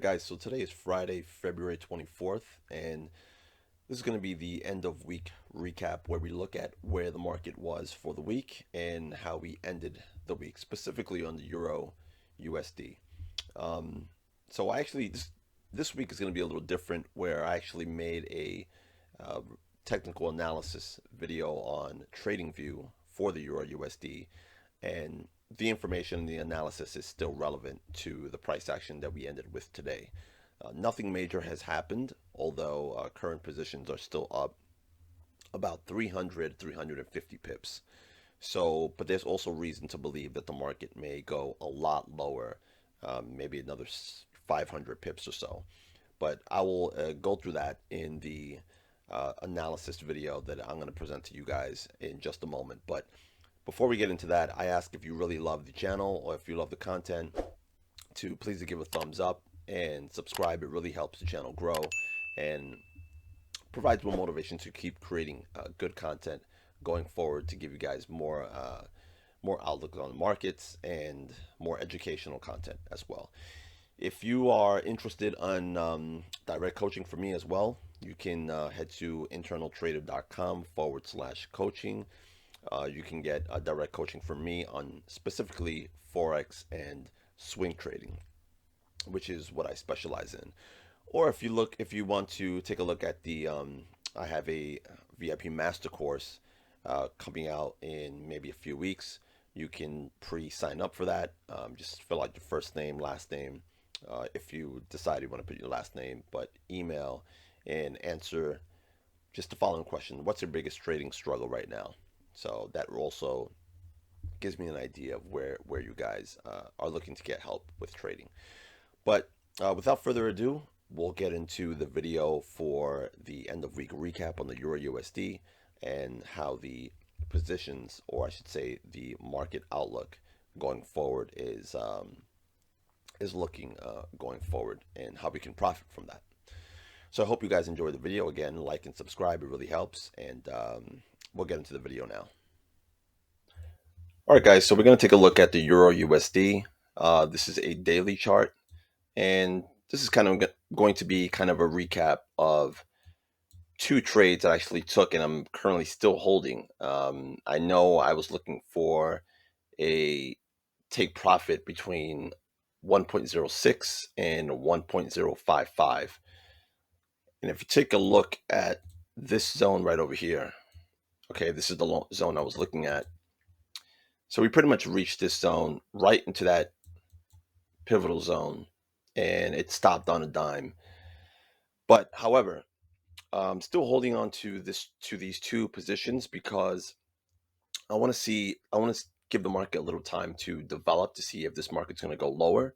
Guys, so today is Friday, February 24th, and this is going to be the end of week recap where we look at where the market was for the week and how we ended the week, specifically on the Euro USD. Um, so I actually, this week is going to be a little different where I actually made a uh, technical analysis video on TradingView for the Euro USD, and the information and the analysis is still relevant to the price action that we ended with today. Nothing major has happened, although current positions are still up about 300, 350 pips. So, but there's also reason to believe that the market may go a lot lower, maybe another 500 pips or so. But I will go through that in the analysis video that I'm going to present to you guys in just a moment. But before we get into that, I ask if you really love the channel or if you love the content to please give a thumbs up and subscribe. It really helps the channel grow and provides more motivation to keep creating good content going forward to give you guys more outlook on the markets and more educational content as well. If you are interested in direct coaching from me as well, you can head to internaltrader.com/coaching. You can get direct coaching from me on specifically Forex and swing trading, which is what I specialize in. Or if you want to take a look at I have a VIP master course coming out in maybe a few weeks. You can pre-sign up for that. Just fill out your first name, last name. If you decide you want to put your last name, but email and answer just the following question: what's your biggest trading struggle right now? So that also gives me an idea of where you guys are looking to get help with trading. But without further ado, we'll get into the video for the end of week recap on the Euro USD and how the positions, or I should say, the market outlook going forward is looking going forward and how we can profit from that. So I hope you guys enjoy the video. Again, like and subscribe; it really helps. And we'll get into the video now. All right, guys. So we're going to take a look at the Euro USD. This is a daily chart. And this is kind of going to be kind of a recap of two trades I actually took and I'm currently still holding. I know I was looking for a take profit between 1.06 and 1.055. And if you take a look at this zone right over here, okay, this is the zone I was looking at. So we pretty much reached this zone right into that pivotal zone, and it stopped on a dime. But however, I'm still holding on to these two positions because I want to give the market a little time to develop to see if this market's going to go lower.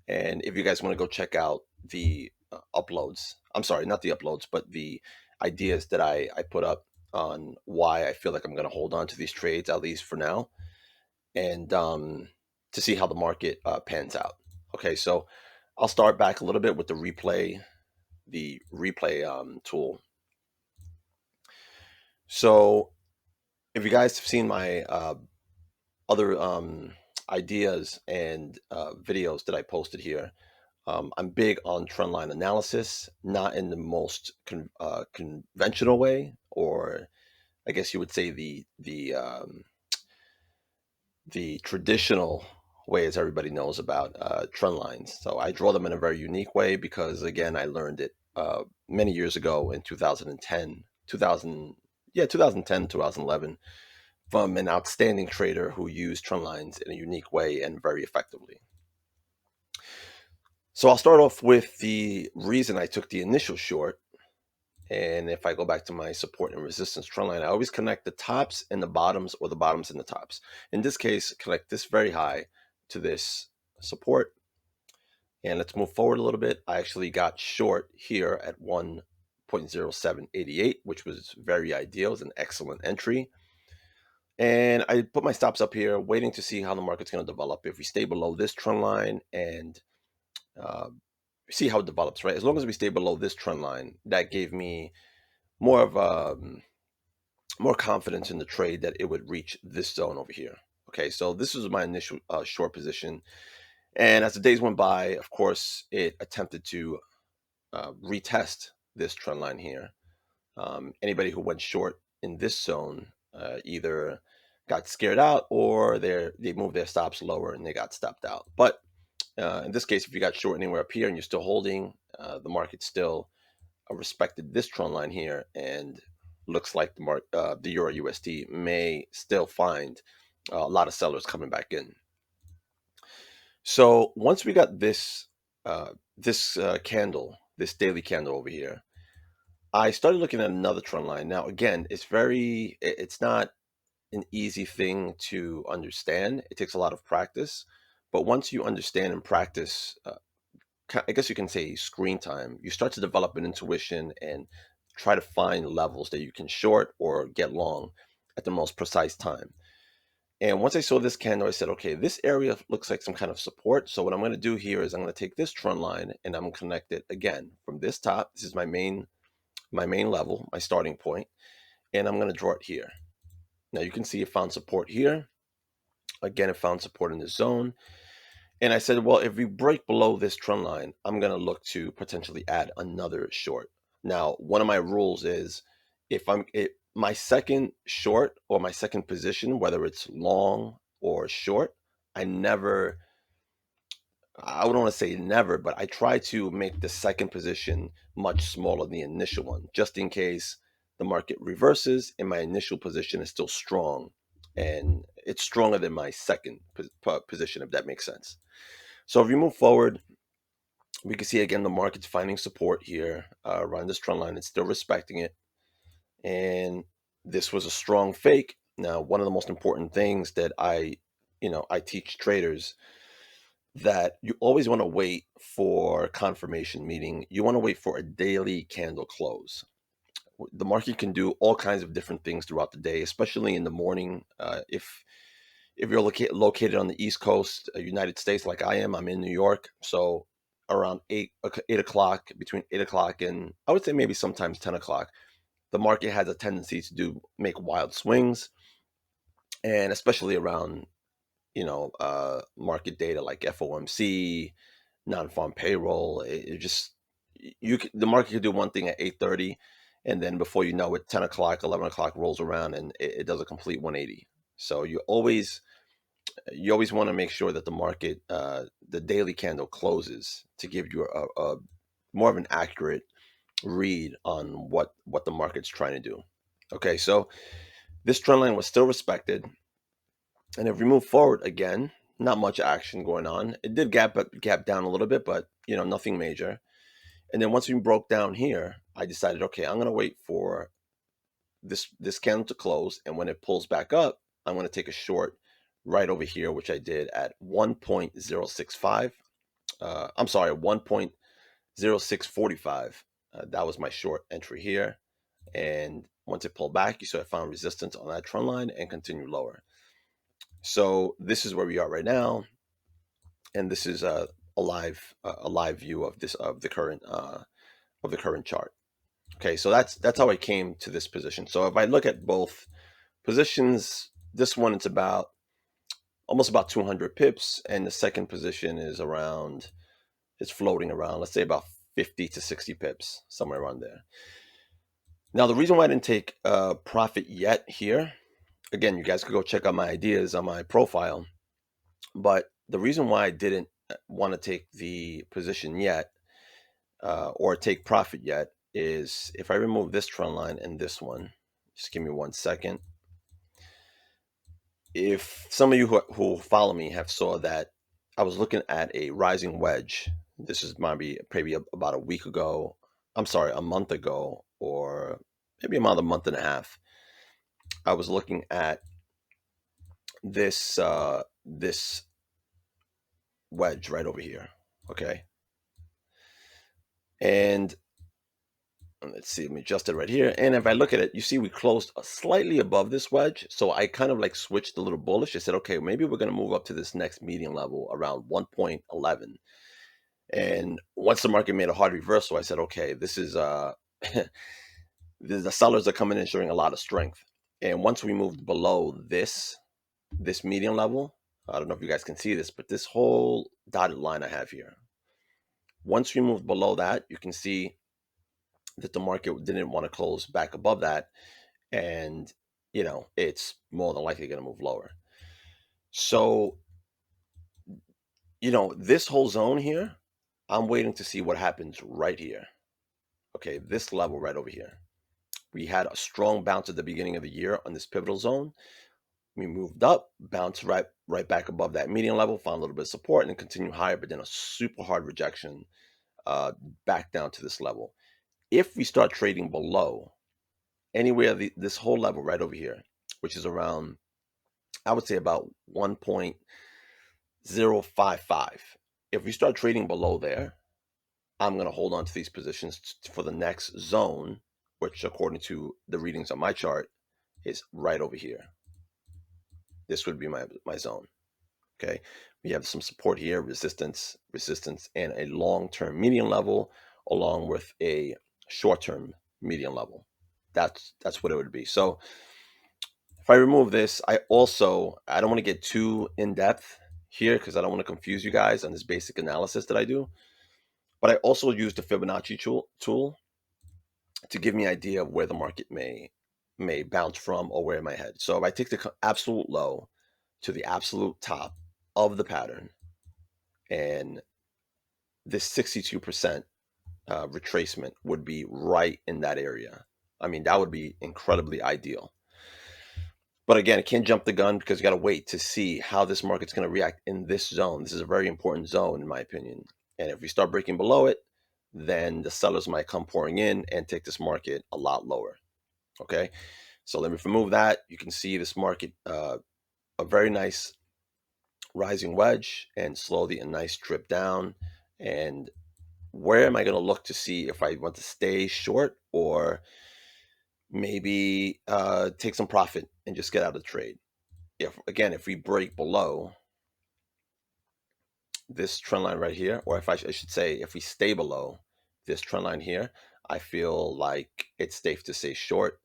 And if you guys want to go check out the uploads, I'm sorry, not the uploads, but the ideas that I put up on why I feel like I'm going to hold on to these trades, at least for now, and to see how the market pans out. Okay, so I'll start back a little bit with the replay tool. So if you guys have seen my other ideas and videos that I posted here, I'm big on trendline analysis, not in the most conventional way, or I guess you would say the traditional way, as everybody knows about trend lines. So I draw them in a very unique way because, again, I learned it many years ago in 2010, 2010, 2011, from an outstanding trader who used trend lines in a unique way and very effectively. So I'll start off with the reason I took the initial short. And if I go back to my support and resistance trend line, I always connect the tops and the bottoms, or the bottoms and the tops. In this case, connect this very high to this support. And let's move forward a little bit. I actually got short here at 1.0788, which was very ideal. It was an excellent entry. And I put my stops up here, waiting to see how the market's going to develop. If we stay below this trend line and see how it develops, right? As long as we stay below this trend line, that gave me more of more confidence in the trade that it would reach this zone over here. Okay, so this was my initial short position. And as the days went by, of course, it attempted to retest this trend line here. Anybody who went short in this zone either got scared out or they moved their stops lower and they got stopped out. But in this case, if you got short anywhere up here and you're still holding, the market still respected this trend line here, and looks like the Euro USD may still find a lot of sellers coming back in. So once we got this candle, this daily candle over here, I started looking at another trend line. Now, again, it's not an easy thing to understand. It takes a lot of practice. But once you understand and practice, I guess you can say screen time, you start to develop an intuition and try to find levels that you can short or get long at the most precise time. And once I saw this candle, I said, okay, this area looks like some kind of support. So what I'm going to do here is I'm going to take this trend line and I'm going to connect it again from this top. This is my main level, my starting point, and I'm going to draw it here. Now you can see it found support here. Again, it found support in this zone. And I said, well, if we break below this trend line, I'm going to look to potentially add another short. Now, one of my rules is if my second short or my second position, whether it's long or short, I wouldn't want to say never, but I try to make the second position much smaller than the initial one, just in case the market reverses and my initial position is still strong. And it's stronger than my second position, if that makes sense. So if we move forward, we can see again the market's finding support here around this trend line. It's still respecting it. And this was a strong fake. Now, one of the most important things that I teach traders, that you always want to wait for confirmation, meaning you want to wait for a daily candle close. The market can do all kinds of different things throughout the day, especially in the morning. If you're located on the East Coast, United States, like I am, I'm in New York, so around 8 o'clock, between 8 o'clock and I would say maybe sometimes 10 o'clock, the market has a tendency to make wild swings, and especially around market data like FOMC, non-farm payroll. It just the market could do one thing at 8:30, and then before you know it, 10 o'clock, 11 o'clock rolls around, and it does a complete 180. So you always want to make sure that the market, the daily candle closes to give you a more of an accurate read on what the market's trying to do. Okay, so this trend line was still respected. And if we move forward again, not much action going on. It did gap down a little bit, but nothing major. And then once we broke down here, I decided, okay, I'm gonna wait for this candle to close, and when it pulls back up, I'm gonna take a short right over here, which I did at 1.065. I'm sorry, 1.0645. That was my short entry here. And once it pulled back, you saw I found resistance on that trend line and continued lower. So this is where we are right now, and this is a live view of the current chart. Okay, so that's how I came to this position. So if I look at both positions, this one it's almost about 200 pips, and the second position is it's floating around, let's say about 50 to 60 pips, somewhere around there. Now, the reason why I didn't take profit yet here, again, you guys could go check out my ideas on my profile. But the reason why I didn't want to take the position yet, or take profit yet, is if I remove this trend line and this one, just give me 1 second. If some of you who follow me have saw that I was looking at a rising wedge, this is maybe about a week ago. I'm sorry, a month ago, or maybe about a month and a half. I was looking at this wedge right over here. Okay, and let's see, let me adjust it right here. And if I look at it, you see we closed slightly above this wedge. So I kind of like switched a little bullish. I said, okay, maybe we're going to move up to this next median level around 1.11. And once the market made a hard reversal, I said, okay, this is the sellers are coming in showing a lot of strength. And once we moved below this median level, I don't know if you guys can see this, but this whole dotted line I have here, once we move below that, you can see that the market didn't want to close back above that. And, it's more than likely going to move lower. So, this whole zone here, I'm waiting to see what happens right here. Okay, this level right over here. We had a strong bounce at the beginning of the year on this pivotal zone. We moved up, bounced right back above that median level, found a little bit of support, and then continue higher, but then a super hard rejection uh, back down to this level. If we start trading below anywhere this whole level right over here, which is around, I would say about 1.055. If we start trading below there, I'm going to hold on to these positions for the next zone, which according to the readings on my chart is right over here. This would be my zone. Okay. We have some support here, resistance, and a long-term median level along with a short-term median level. That's what it would be. So if I remove this, I don't want to get too in depth here because I don't want to confuse you guys on this basic analysis that I do. But I also use the Fibonacci tool to give me an idea of where the market may bounce from or where it may head. So if I take the absolute low to the absolute top of the pattern, and this 62% retracement would be right in that area. I mean, that would be incredibly ideal. But again, I can't jump the gun because you got to wait to see how this market's going to react in this zone. This is a very important zone, in my opinion. And if we start breaking below it, then the sellers might come pouring in and take this market a lot lower. Okay. So let me remove that. You can see this market, a very nice rising wedge and slowly a nice drip down. And where am I going to look to see if I want to stay short or maybe take some profit and just get out of the trade? If we break below this trend line right here, or I should say, if we stay below this trend line here, I feel like it's safe to stay short.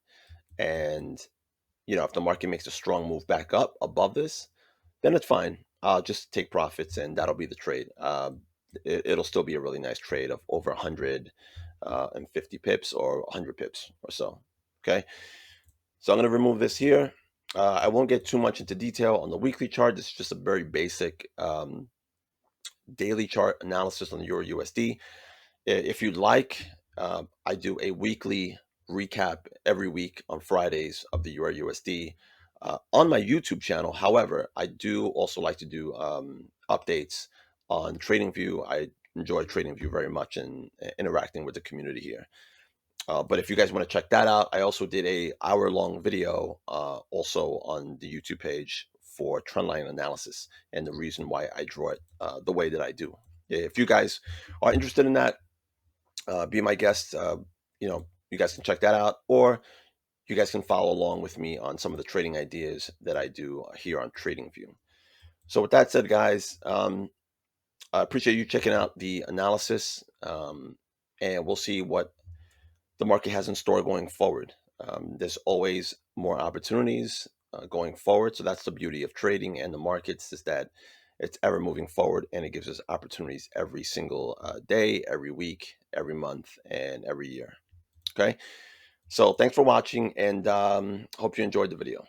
And, if the market makes a strong move back up above this, then it's fine. I'll just take profits and that'll be the trade. It'll still be a really nice trade of over 150 pips or 100 pips or so. Okay. So I'm going to remove this here. I won't get too much into detail on the weekly chart. This is just a very basic daily chart analysis on the Euro USD. If you'd like, I do a weekly recap every week on Fridays of the Euro USD on my YouTube channel. However, I do also like to do updates on TradingView. I enjoy TradingView very much and interacting with the community here. But if you guys want to check that out, I also did a hour-long video also on the YouTube page for trendline analysis and the reason why I draw it the way that I do. If you guys are interested in that, be my guest. You guys can check that out, or you guys can follow along with me on some of the trading ideas that I do here on TradingView. So with that said, guys, I appreciate you checking out the analysis, and we'll see what the market has in store going forward. There's always more opportunities going forward. So that's the beauty of trading and the markets, is that it's ever moving forward and it gives us opportunities every single day, every week, every month, and every year. Okay. So thanks for watching, and hope you enjoyed the video.